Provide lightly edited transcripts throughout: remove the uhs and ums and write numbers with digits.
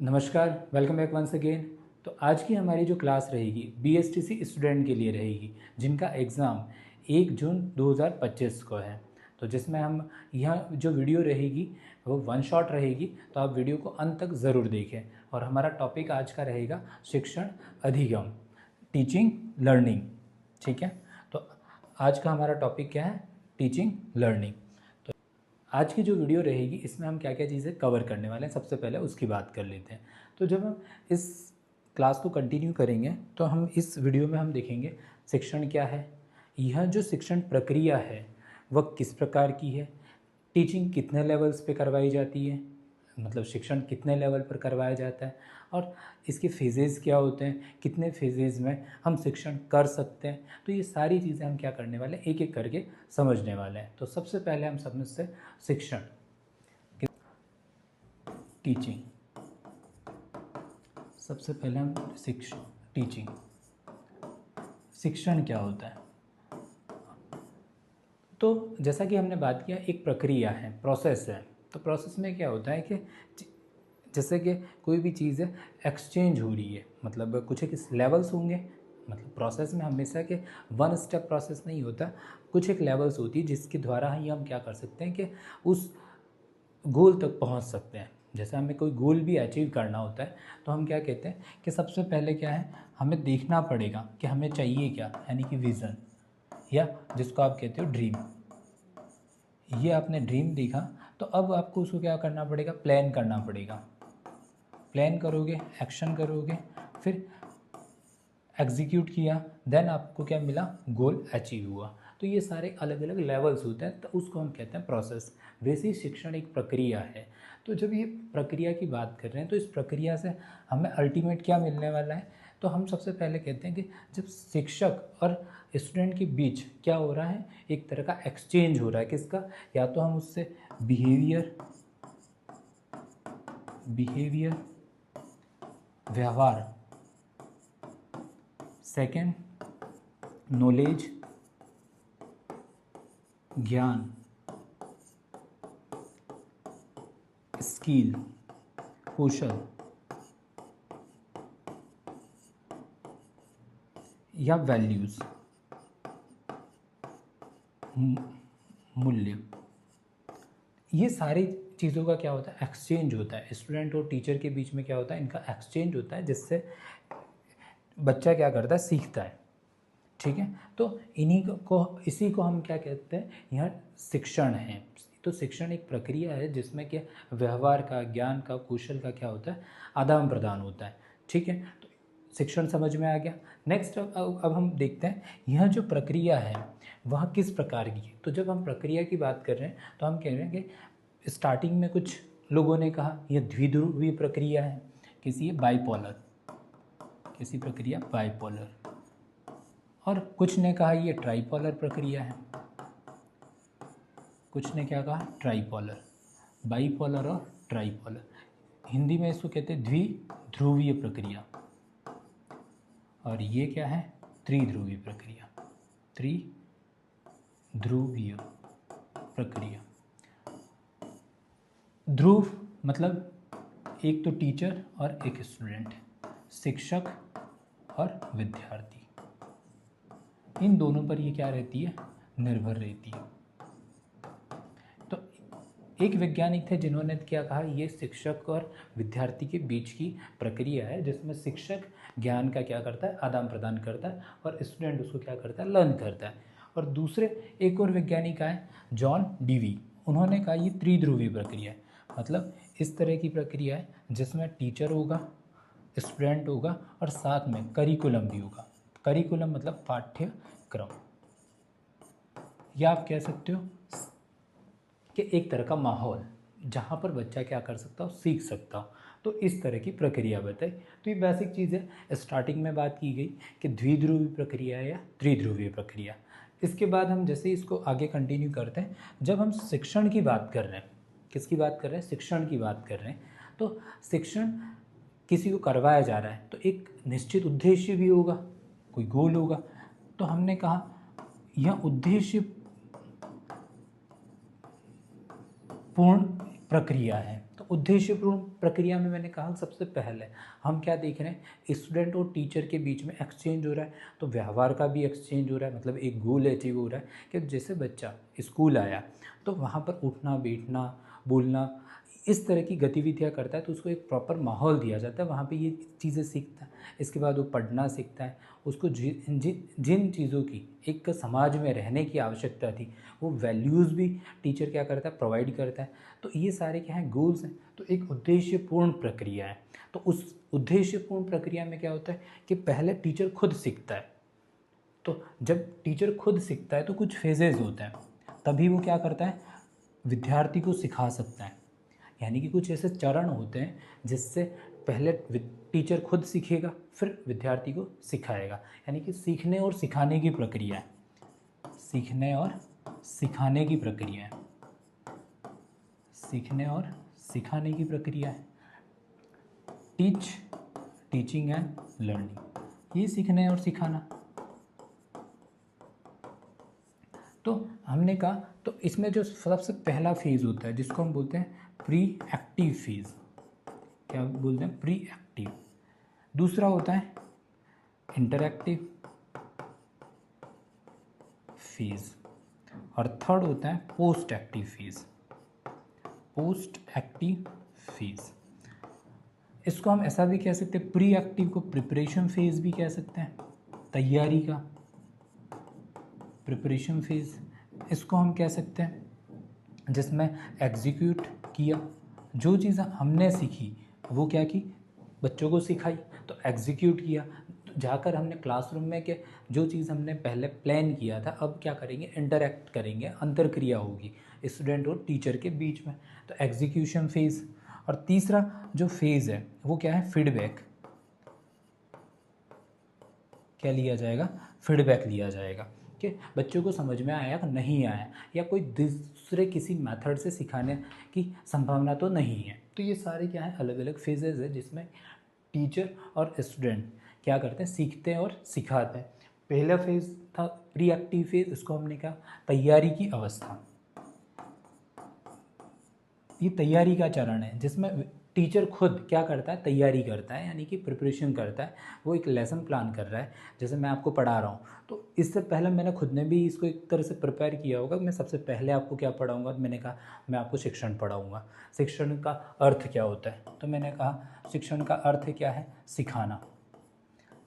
नमस्कार, welcome back once again. तो आज की हमारी जो क्लास रहेगी बीएसटीसी स्टूडेंट के लिए रहेगी, जिनका एग्ज़ाम 1 जून 2025 को है। तो जिसमें हम यह जो वीडियो रहेगी वो वन शॉट रहेगी, तो आप वीडियो को अंत तक ज़रूर देखें। और हमारा टॉपिक आज का रहेगा शिक्षण अधिगम, टीचिंग लर्निंग। ठीक है, तो आज का हमारा टॉपिक क्या है? Teaching learning. आज की जो वीडियो रहेगी इसमें हम क्या क्या चीज़ें कवर करने वाले हैं, सबसे पहले उसकी बात कर लेते हैं। तो जब हम इस क्लास को कंटिन्यू करेंगे तो हम इस वीडियो में हम देखेंगे शिक्षण क्या है, यह जो शिक्षण प्रक्रिया है वह किस प्रकार की है, टीचिंग कितने लेवल्स पे करवाई जाती है, मतलब शिक्षण कितने लेवल पर करवाया जाता है, और इसके फेजेज़ क्या होते हैं, कितने फेजेज़ में हम शिक्षण कर सकते हैं। तो ये सारी चीज़ें हम क्या करने वाले हैं, एक एक करके समझने वाले हैं। तो सबसे पहले हम समझते हैं शिक्षण, टीचिंग। सबसे पहले हम टीचिंग, शिक्षण क्या होता है। तो जैसा कि हमने बात किया, एक प्रक्रिया है, प्रोसेस है। तो प्रोसेस में क्या होता है कि जैसे कि कोई भी चीज़ है एक्सचेंज हो रही है, मतलब कुछ एक लेवल्स होंगे। मतलब प्रोसेस में हमेशा के वन स्टेप प्रोसेस नहीं होता, कुछ एक लेवल्स होती है जिसके द्वारा ही हम क्या कर सकते हैं कि उस गोल तक पहुंच सकते हैं। जैसे हमें कोई गोल भी अचीव करना होता है तो हम क्या कहते हैं कि सबसे पहले क्या है, हमें देखना पड़ेगा कि हमें चाहिए क्या, यानी कि विज़न, या जिसको आप कहते हो ड्रीम। ये आपने ड्रीम देखा तो अब आपको उसको क्या करना पड़ेगा, प्लान करना पड़ेगा। प्लान करोगे, एक्शन करोगे, फिर एग्जीक्यूट किया, देन आपको क्या मिला, गोल अचीव हुआ। तो ये सारे अलग अलग लेवल्स होते हैं, तो उसको हम कहते हैं प्रोसेस। वैसे ही शिक्षण एक प्रक्रिया है। तो जब ये प्रक्रिया की बात कर रहे हैं तो इस प्रक्रिया से हमें अल्टीमेट क्या मिलने वाला है, तो हम सबसे पहले कहते हैं कि जब शिक्षक और स्टूडेंट के बीच क्या हो रहा है, एक तरह का एक्सचेंज हो रहा है। किसका? या तो हम उससे बिहेवियर बिहेवियर व्यवहार, सेकंड नॉलेज ज्ञान, स्किल कौशल, या वैल्यूज़ मूल्य, ये सारी चीज़ों का क्या होता है, एक्सचेंज होता है। स्टूडेंट और टीचर के बीच में क्या होता है, इनका एक्सचेंज होता है, जिससे बच्चा क्या करता है, सीखता है। ठीक है, तो इसी को हम क्या कहते हैं, यह शिक्षण है। तो शिक्षण एक प्रक्रिया है जिसमें क्या व्यवहार का, ज्ञान का, कौशल का क्या होता है, आदान प्रदान होता है। ठीक है, तो शिक्षण समझ में आ गया। नेक्स्ट अब हम देखते हैं यह जो प्रक्रिया है वह किस प्रकार की है। तो जब हम प्रक्रिया की बात कर रहे हैं तो हम कह रहे हैं कि स्टार्टिंग में कुछ लोगों ने कहा यह द्विध्रुवीय प्रक्रिया है, किसी ये बाइपोलर, किसी प्रक्रिया बाइपोलर, और कुछ ने कहा ये ट्राइपोलर प्रक्रिया है, कुछ ने क्या कहा, ट्राइपोलर, बाइपोलर और ट्राइपोलर। हिंदी में इसको कहते हैं द्विध्रुवीय प्रक्रिया, और ये क्या है, त्रिध्रुवीय प्रक्रिया। त्रिध्रुवीय प्रक्रिया। ध्रुव मतलब एक तो टीचर और एक स्टूडेंट, शिक्षक और विद्यार्थी, इन दोनों पर ये क्या रहती है, निर्भर रहती है। तो एक वैज्ञानिक थे जिन्होंने क्या कहा, ये शिक्षक और विद्यार्थी के बीच की प्रक्रिया है, जिसमें शिक्षक ज्ञान का क्या करता है, आदान प्रदान करता है, और स्टूडेंट उसको क्या करता है, लर्न करता है। और दूसरे एक और वैज्ञानिक आए, जॉन डीवी, उन्होंने कहा ये त्रिध्रुवीय प्रक्रिया है। मतलब इस तरह की प्रक्रिया है जिसमें टीचर होगा, स्टूडेंट होगा, और साथ में करिकुलम भी होगा। करिकुलम मतलब पाठ्यक्रम, या आप कह सकते हो कि एक तरह का माहौल जहाँ पर बच्चा क्या कर सकता हो, सीख सकता हो। तो इस तरह की प्रक्रिया बताई। तो ये बेसिक चीज़ है। स्टार्टिंग में बात की गई कि द्विध्रुवीय प्रक्रिया है या त्रिध्रुवीय प्रक्रिया। इसके बाद हम जैसे इसको आगे कंटिन्यू करते हैं, जब हम शिक्षण की बात कर रहे हैं, किसकी बात कर रहे हैं, शिक्षण की बात कर रहे हैं, तो शिक्षण किसी को करवाया जा रहा है तो एक निश्चित उद्देश्य भी होगा, कोई गोल होगा। तो हमने कहा यह उद्देश्य पूर्ण प्रक्रिया है। तो उद्देश्यपूर्ण प्रक्रिया में मैंने कहा सबसे पहले हम क्या देख रहे हैं, स्टूडेंट और टीचर के बीच में एक्सचेंज हो रहा है, तो व्यवहार का भी एक्सचेंज हो रहा है, मतलब एक गोल अचीव हो रहा है कि जैसे बच्चा स्कूल आया तो वहाँ पर उठना बैठना बोलना इस तरह की गतिविधियाँ करता है, तो उसको एक प्रॉपर माहौल दिया जाता है, वहाँ पे ये चीज़ें सीखता है। इसके बाद वो पढ़ना सीखता है, उसको जिन चीज़ों की एक समाज में रहने की आवश्यकता थी वो वैल्यूज़ भी टीचर क्या करता है, प्रोवाइड करता है। तो ये सारे क्या हैं, गोल्स हैं। तो एक उद्देश्यपूर्ण प्रक्रिया है। तो उस उद्देश्यपूर्ण प्रक्रिया में क्या होता है कि पहले टीचर खुद सीखता है। तो जब टीचर खुद सीखता है तो कुछ फेजेस होते हैं, तभी वो क्या करता है, विद्यार्थी को सिखा सकता है। यानी कि कुछ ऐसे चरण होते हैं जिससे पहले टीचर खुद सीखेगा फिर विद्यार्थी को सिखाएगा, यानी कि सीखने और सिखाने की प्रक्रिया है। सीखने और सिखाने की प्रक्रिया है। सीखने और सिखाने की प्रक्रिया है। टीचिंग एंड लर्निंग, ये सीखना और सिखाना। तो हमने कहा तो इसमें जो सबसे पहला फेज़ होता है जिसको हम बोलते हैं प्री एक्टिव फेज़, क्या बोलते हैं, प्री एक्टिव। दूसरा होता है इंटरएक्टिव फेज़ और थर्ड होता है post active phase. Post active phase, इसको हम ऐसा भी कह सकते हैं, प्री एक्टिव को प्रिपरेशन फेज़ भी कह सकते हैं, तैयारी का प्रिपरेशन फेज़ इसको हम कह सकते हैं, जिसमें एग्जीक्यूट किया, जो चीज़ हमने सीखी वो क्या की, बच्चों को सिखाई, तो एग्जीक्यूट किया। तो जाकर हमने क्लासरूम में के जो चीज़ हमने पहले प्लान किया था अब क्या करेंगे, इंटरैक्ट करेंगे, अंतरक्रिया होगी स्टूडेंट और टीचर के बीच में, तो एग्जीक्यूशन फेज़। और तीसरा जो फेज़ है वो क्या है, फीडबैक। क्या लिया जाएगा, फीडबैक लिया जाएगा कि बच्चों को समझ में आया कि नहीं आया, या कोई दूसरे किसी मेथड से सिखाने की संभावना तो नहीं है। तो ये सारे क्या है, अलग अलग फेजेज़ है जिसमें टीचर और स्टूडेंट क्या करते हैं, सीखते हैं और सिखाते हैं। पहला फेज़ था प्री एक्टिव फेज़, इसको हमने कहा तैयारी की अवस्था। ये तैयारी का चरण है जिसमें टीचर खुद क्या करता है, तैयारी करता है, यानी कि प्रिपरेशन करता है। वो एक लेसन प्लान कर रहा है, जैसे मैं आपको पढ़ा रहा हूँ तो इससे पहले मैंने खुद ने भी इसको एक तरह से प्रिपेयर किया होगा। मैं सबसे पहले आपको क्या पढ़ाऊँगा, मैंने कहा मैं आपको शिक्षण पढ़ाऊँगा। शिक्षण का अर्थ क्या होता है, तो मैंने कहा शिक्षण का अर्थ क्या है, सिखाना।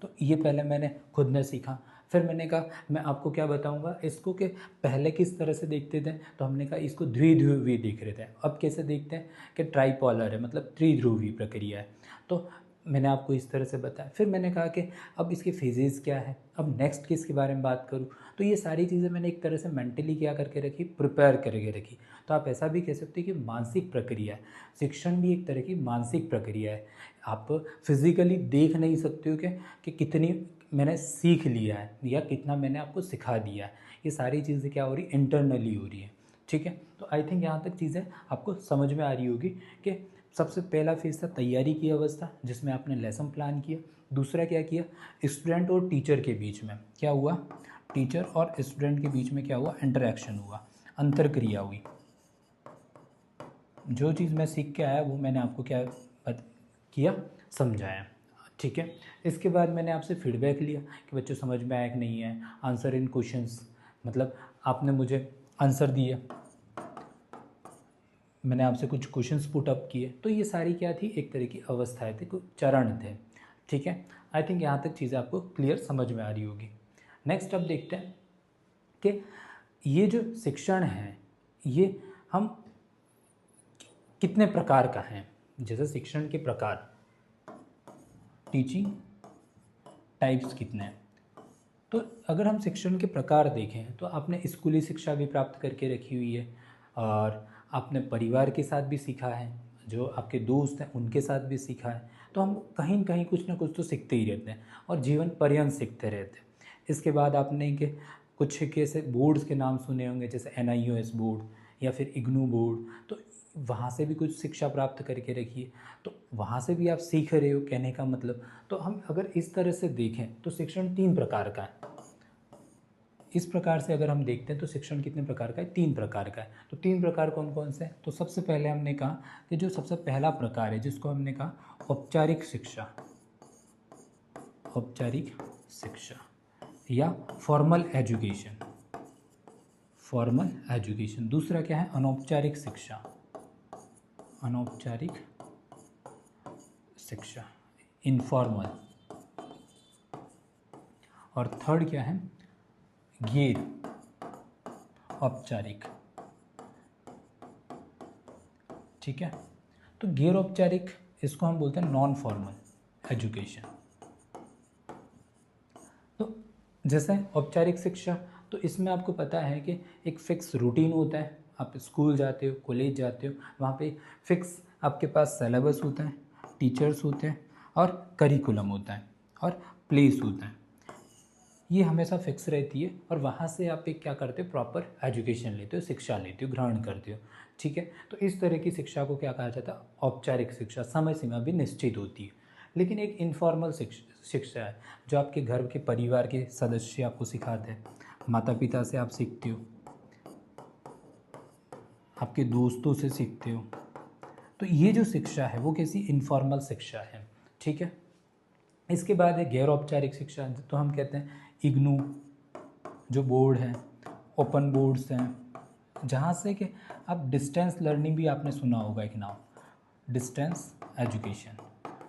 तो ये पहले मैंने खुद ने सीखा। फिर मैंने कहा मैं आपको क्या बताऊंगा इसको, कि पहले किस तरह से देखते थे, तो हमने कहा इसको द्विध्रुवी देख रहे थे। अब कैसे देखते हैं कि ट्राइपोलर है, मतलब त्रिध्रुवी प्रक्रिया है। तो मैंने आपको इस तरह से बताया। फिर मैंने कहा कि अब इसके फेजेस क्या है, अब नेक्स्ट किसके बारे में बात करूँ। तो ये सारी चीज़ें मैंने एक तरह से मेंटली क्या करके रखी, प्रिपेयर करके रखी। तो आप ऐसा भी कह सकते हैं कि मानसिक प्रक्रिया है। शिक्षण भी एक तरह की मानसिक प्रक्रिया है। आप फिज़िकली देख नहीं सकते हो कि कितनी मैंने सीख लिया है या कितना मैंने आपको सिखा दिया है। ये सारी चीज़ें क्या हो रही, इंटरनली हो रही है। ठीक है, तो आई थिंक यहाँ तक चीज़ें आपको समझ में आ रही होगी कि सबसे पहला फेज़ था तैयारी की अवस्था, जिसमें आपने लेसन प्लान किया। दूसरा क्या किया, स्टूडेंट और टीचर के बीच में क्या हुआ, टीचर और स्टूडेंट के बीच में क्या हुआ, इंटरेक्शन हुआ, अंतरक्रिया हुई। जो चीज़ मैं सीख के आया वो मैंने आपको क्या किया, समझाया। ठीक है, इसके बाद मैंने आपसे फीडबैक लिया कि बच्चों समझ में आया कि नहीं है, आंसर इन क्वेश्चंस, मतलब आपने मुझे आंसर दिए, मैंने आपसे कुछ क्वेश्चंस पुट अप किए। तो ये सारी क्या थी, एक तरह की अवस्थाएं थी, कुछ चरण थे। ठीक है, आई थिंक यहाँ तक चीज़ें आपको क्लियर समझ में आ रही होगी। नेक्स्ट अब देखते हैं कि ये जो शिक्षण है ये हम कितने प्रकार का है। जैसे शिक्षण के प्रकार, टीचिंग टाइप्स कितने हैं। तो अगर हम शिक्षण के प्रकार देखें तो आपने स्कूली शिक्षा भी प्राप्त करके रखी हुई है, और आपने परिवार के साथ भी सीखा है, जो आपके दोस्त हैं उनके साथ भी सीखा है। तो हम कहीं न कहीं कुछ ना कुछ तो सीखते ही रहते हैं और जीवन पर्यंत सीखते रहते हैं। इसके बाद आपने के कुछ कैसे बोर्ड्स के नाम सुने होंगे, जैसे NIOS बोर्ड या फिर इग्नू बोर्ड। तो वहाँ से भी कुछ शिक्षा प्राप्त करके रखिए, तो वहाँ से भी आप सीख रहे हो, कहने का मतलब। तो हम अगर इस तरह से देखें तो शिक्षण 3 प्रकार का है। इस प्रकार से अगर हम देखते हैं तो शिक्षण कितने प्रकार का है, 3 प्रकार का है। तो 3 प्रकार कौन कौन से हैं? तो सबसे पहले हमने कहा कि जो सबसे पहला प्रकार है जिसको हमने कहा औपचारिक शिक्षा, औपचारिक शिक्षा या फॉर्मल एजुकेशन, फॉर्मल एजुकेशन। दूसरा क्या है? अनौपचारिक शिक्षा, अनौपचारिक शिक्षा, इनफॉर्मल। और थर्ड क्या है? गैर औपचारिक। ठीक है, तो गैर औपचारिक इसको हम बोलते हैं नॉन फॉर्मल एजुकेशन। तो जैसे औपचारिक शिक्षा, तो इसमें आपको पता है कि एक फिक्स रूटीन होता है, आप स्कूल जाते हो, कॉलेज जाते हो, वहाँ पे फिक्स आपके पास सिलेबस होता है, टीचर्स होते हैं और करिकुलम होता है और प्लेस होता है, ये हमेशा फिक्स रहती है। और वहाँ से आप एक क्या करते हो? प्रॉपर एजुकेशन लेते हो, शिक्षा लेते हो, ग्रहण करते हो। ठीक है, तो इस तरह की शिक्षा को क्या कहा जाता है? औपचारिक शिक्षा। समय सीमा भी निश्चित होती है। लेकिन एक इनफॉर्मल शिक्षा है जो आपके घर के परिवार के सदस्य आपको सिखाते हैं, माता पिता से आप सीखते हो, आपके दोस्तों से सीखते हो। तो ये जो शिक्षा है वो कैसी? इनफॉर्मल शिक्षा है। ठीक है, इसके बाद है गैर औपचारिक शिक्षा, तो हम कहते हैं इग्नू जो बोर्ड है, ओपन बोर्ड्स हैं, जहाँ से कि आप डिस्टेंस लर्निंग भी आपने सुना होगा एक नाम, डिस्टेंस एजुकेशन।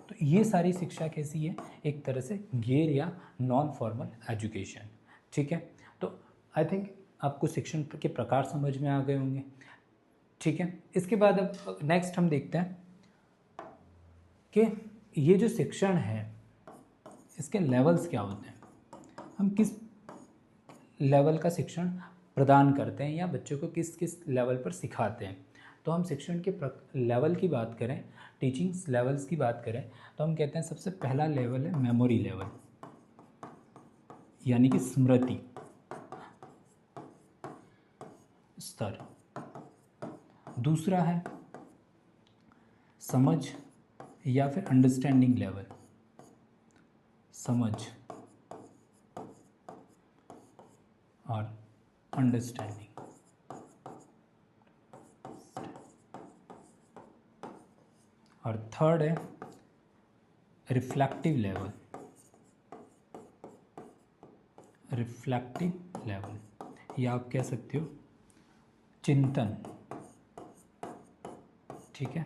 तो ये सारी शिक्षा कैसी है? एक तरह से गैर या नॉन फॉर्मल एजुकेशन। ठीक है, तो आई थिंक आपको शिक्षण के प्रकार समझ में आ गए होंगे। ठीक है, इसके बाद अब नेक्स्ट हम देखते हैं कि ये जो शिक्षण है इसके लेवल्स क्या होते हैं, हम किस लेवल का शिक्षण प्रदान करते हैं या बच्चों को किस किस लेवल पर सिखाते हैं। तो हम शिक्षण के लेवल की बात करें, टीचिंग लेवल्स की बात करें, तो हम कहते हैं सबसे पहला लेवल है मेमोरी लेवल, यानी कि स्मृति स्तर। दूसरा है समझ या फिर अंडरस्टैंडिंग लेवल, समझ और अंडरस्टैंडिंग। और थर्ड है रिफ्लेक्टिव लेवल, रिफ्लेक्टिव लेवल या आप कह सकते हो चिंतन। ठीक है,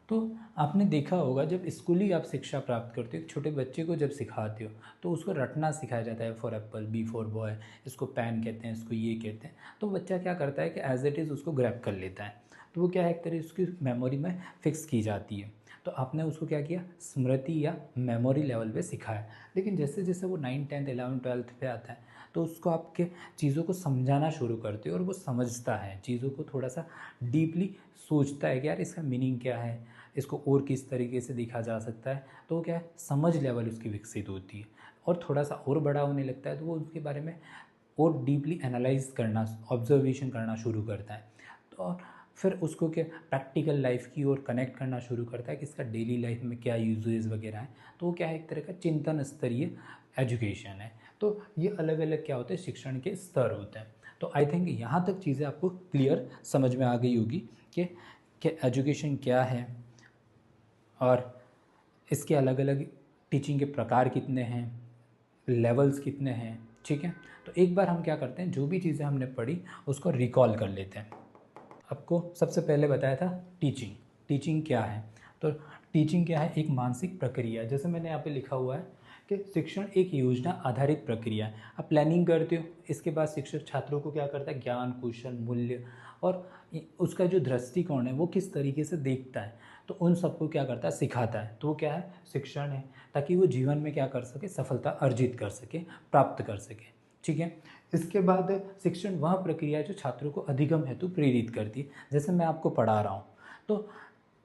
तो आपने देखा होगा जब स्कूली आप शिक्षा प्राप्त करते हो, छोटे बच्चे को जब सिखाते हो तो उसको रटना सिखाया जाता है, for apple, B for boy, इसको पेन कहते हैं, इसको ये कहते हैं। तो बच्चा क्या करता है कि एज इट इज़ उसको ग्रैब कर लेता है, तो वो क्या है एक तरह उसकी मेमोरी में फिक्स की जाती है। तो आपने उसको क्या किया? स्मृति या मेमोरी लेवल पे सिखाया। लेकिन जैसे जैसे वो 9th 10th 11th 12th पे आता है तो उसको आपके चीज़ों को समझाना शुरू करते हो और वो समझता है चीज़ों को, थोड़ा सा डीपली सोचता है कि यार इसका मीनिंग क्या है, इसको और किस तरीके से देखा जा सकता है। तो क्या है, समझ लेवल उसकी विकसित होती है और थोड़ा सा और बड़ा होने लगता है तो वो उसके बारे में और डीपली एनालाइज करना, ऑब्जर्वेशन करना शुरू करता है। तो और फिर उसको क्या प्रैक्टिकल लाइफ की ओर कनेक्ट करना शुरू करता है कि इसका डेली लाइफ में क्या यूजेस वगैरह है। तो वो क्या है एक तरह का चिंतन स्तरीय एजुकेशन है। तो ये अलग अलग क्या होते हैं, शिक्षण के स्तर होते हैं। तो आई थिंक यहाँ तक चीज़ें आपको क्लियर समझ में आ गई होगी कि एजुकेशन क्या है और इसके अलग अलग टीचिंग के प्रकार कितने हैं, लेवल्स कितने हैं। ठीक है, तो एक बार हम क्या करते हैं, जो भी चीज़ें हमने पढ़ी उसको रिकॉल कर लेते हैं। आपको सबसे पहले बताया था टीचिंग। टीचिंग क्या है? तो टीचिंग क्या है? एक मानसिक प्रक्रिया, जैसे मैंने यहाँ पे लिखा हुआ है कि शिक्षण एक योजना आधारित प्रक्रिया है। आप प्लानिंग करते हो, इसके बाद शिक्षक छात्रों को क्या करता है, ज्ञान, कौशल, मूल्य और उसका जो दृष्टिकोण है वो किस तरीके से देखता है, तो उन सबको क्या करता है, सिखाता है। तो वो क्या है, शिक्षण है, ताकि वो जीवन में क्या कर सके, सफलता अर्जित कर सके, प्राप्त कर सके। ठीक है, इसके बाद शिक्षण वह प्रक्रिया है जो छात्रों को अधिगम हेतु प्रेरित करती है। जैसे मैं आपको पढ़ा रहा हूँ तो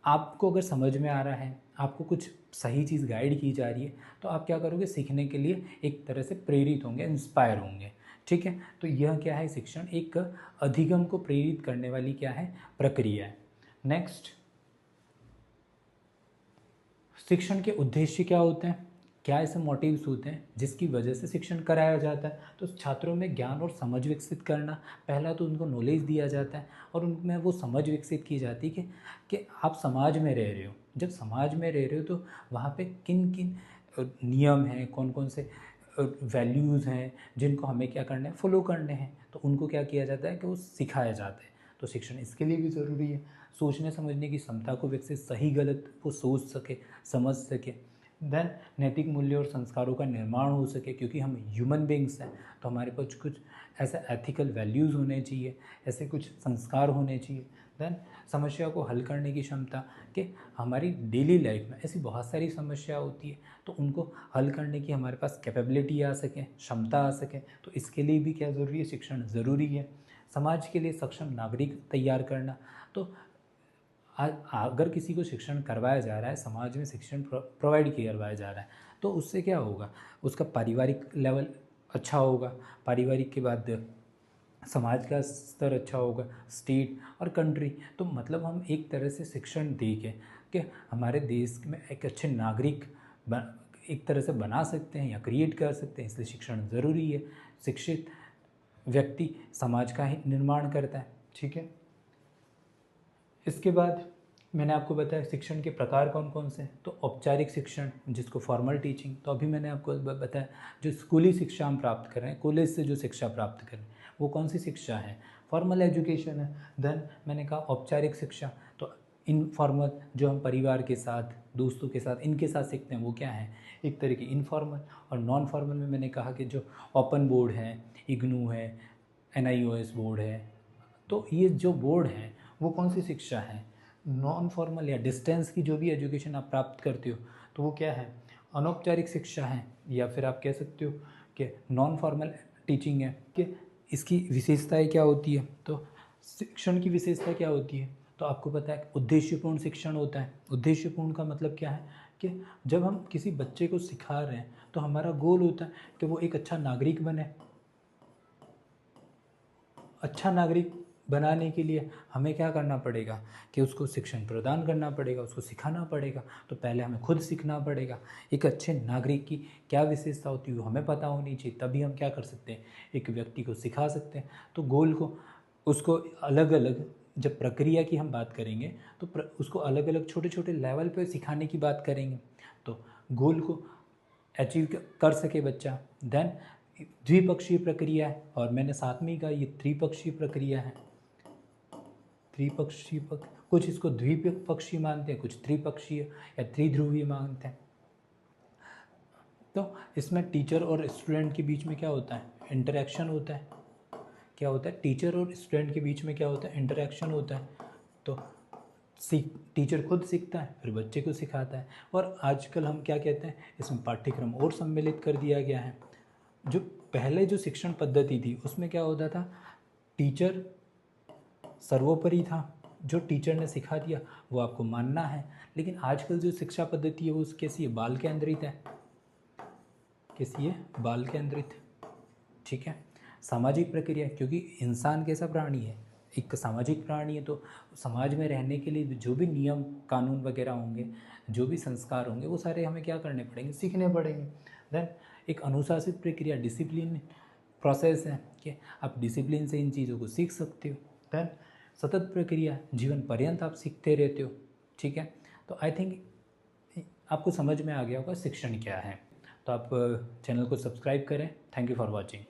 आपको अगर समझ में आ रहा है, आपको कुछ सही चीज़ गाइड की जा रही है, तो आप क्या करोगे, सीखने के लिए एक तरह से प्रेरित होंगे, इंस्पायर होंगे। ठीक है, तो यह क्या है, शिक्षण एक अधिगम को प्रेरित करने वाली क्या है, प्रक्रिया है। नेक्स्ट, शिक्षण के उद्देश्य क्या होते हैं? क्या ऐसे मोटिव्स होते हैं जिसकी वजह से शिक्षण कराया जाता है। तो छात्रों में ज्ञान और समझ विकसित करना, पहला तो उनको नॉलेज दिया जाता है और उनमें वो समझ विकसित की जाती है कि आप समाज में रह रहे हो। जब समाज में रह रहे हो तो वहाँ पे किन किन नियम हैं, कौन कौन से वैल्यूज़ हैं जिनको हमें क्या करना है, फॉलो करने हैं। तो उनको क्या किया जाता है कि वो सिखाया जाता है। तो शिक्षण इसके लिए भी ज़रूरी है, सोचने समझने की क्षमता को विकसित, सही गलत को सोच सके, समझ सके। देन नैतिक मूल्य और संस्कारों का निर्माण हो सके, क्योंकि हम ह्यूमन बींग्स हैं तो हमारे पास कुछ ऐसे एथिकल वैल्यूज़ होने चाहिए, ऐसे कुछ संस्कार होने चाहिए। देन समस्या को हल करने की क्षमता, कि हमारी डेली लाइफ में ऐसी बहुत सारी समस्या होती है तो उनको हल करने की हमारे पास कैपेबिलिटी आ सके, क्षमता आ सके। तो इसके लिए भी क्या ज़रूरी है, शिक्षण ज़रूरी है। समाज के लिए सक्षम नागरिक तैयार करना, तो अगर किसी को शिक्षण करवाया जा रहा है, समाज में शिक्षण प्रोवाइड करवाया जा रहा है, तो उससे क्या होगा, उसका पारिवारिक लेवल अच्छा होगा, पारिवारिक के बाद समाज का स्तर अच्छा होगा, स्टेट और कंट्री। तो मतलब हम एक तरह से शिक्षण दे के कि हमारे देश में एक अच्छे नागरिक एक तरह से बना सकते हैं या क्रिएट कर सकते हैं। इसलिए शिक्षण ज़रूरी है। शिक्षित व्यक्ति समाज का ही निर्माण करता है। ठीक है, इसके बाद मैंने आपको बताया शिक्षण के प्रकार कौन कौन से हैं। तो औपचारिक शिक्षण, जिसको फॉर्मल टीचिंग, तो अभी मैंने आपको बताया जो स्कूली शिक्षा हम प्राप्त कर रहे हैं, कॉलेज से जो शिक्षा प्राप्त कर रहे हैं वो कौन सी शिक्षा है, फॉर्मल एजुकेशन है। देन मैंने कहा औपचारिक शिक्षा, तो इनफॉर्मल जो हम परिवार के साथ, दोस्तों के साथ, इनके साथ सीखते हैं वो क्या है, एक तरह की इनफॉर्मल। और नॉन फॉर्मल में मैंने कहा कि जो ओपन बोर्ड है, इग्नू है, NIOS बोर्ड है, तो ये जो बोर्ड है वो कौन सी शिक्षा है, नॉन फॉर्मल या डिस्टेंस की जो भी एजुकेशन आप प्राप्त करते हो तो वो क्या है, अनौपचारिक शिक्षा है, या फिर आप कह सकते हो कि नॉन फॉर्मल टीचिंग है। कि इसकी विशेषताएं क्या होती है, तो शिक्षण की विशेषता क्या होती है, तो आपको पता है उद्देश्यपूर्ण शिक्षण होता है। उद्देश्यपूर्ण का मतलब क्या है कि जब हम किसी बच्चे को सिखा रहे हैं तो हमारा गोल होता है कि वो एक अच्छा नागरिक बने। अच्छा नागरिक बनाने के लिए हमें क्या करना पड़ेगा कि उसको शिक्षण प्रदान करना पड़ेगा, उसको सिखाना पड़ेगा। तो पहले हमें खुद सीखना पड़ेगा। एक अच्छे नागरिक की क्या विशेषता होती है वो हमें पता होनी चाहिए, तभी हम क्या कर सकते हैं, एक व्यक्ति को सिखा सकते हैं। तो गोल को उसको अलग अलग, जब प्रक्रिया की हम बात करेंगे तो उसको अलग अलग छोटे छोटे लेवल पर सिखाने की बात करेंगे तो गोल को अचीव कर सके बच्चा। देन द्विपक्षीय प्रक्रिया है, और मैंने साथ में ही कहा ये त्रिपक्षीय प्रक्रिया है। त्रिपक्षीय कुछ इसको द्विपक्षीय मानते हैं, कुछ त्रिपक्षीय या त्रिध्रुवीय मानते हैं। तो इसमें टीचर और स्टूडेंट के बीच में क्या होता है, इंटरेक्शन होता है। क्या होता है, टीचर और स्टूडेंट के बीच में क्या होता है, इंटरेक्शन होता है। तो टीचर खुद सीखता है फिर बच्चे को सिखाता है। और आजकल हम क्या कहते हैं, इसमें पाठ्यक्रम और सम्मिलित कर दिया गया है। जो पहले जो शिक्षण पद्धति थी उसमें क्या होता था, टीचर सर्वोपरि था, जो टीचर ने सिखा दिया वो आपको मानना है। लेकिन आजकल जो शिक्षा पद्धति है वो कैसी है, बाल केंद्रित है। कैसी है, बाल केंद्रित। ठीक है, सामाजिक प्रक्रिया, क्योंकि इंसान कैसा प्राणी है, एक सामाजिक प्राणी है। तो समाज में रहने के लिए जो भी नियम कानून वगैरह होंगे, जो भी संस्कार होंगे वो सारे हमें क्या करने पड़ेंगे, सीखने पड़ेंगे। देन एक अनुशासित प्रक्रिया, डिसिप्लिन प्रोसेस है कि आप डिसिप्लिन से इन चीज़ों को सीख सकते हो। देन सतत प्रक्रिया, जीवन पर्यंत आप सीखते रहते हो। ठीक है, तो आई थिंक आपको समझ में आ गया होगा शिक्षण क्या है। तो आप चैनल को सब्सक्राइब करें। Thank you for watching.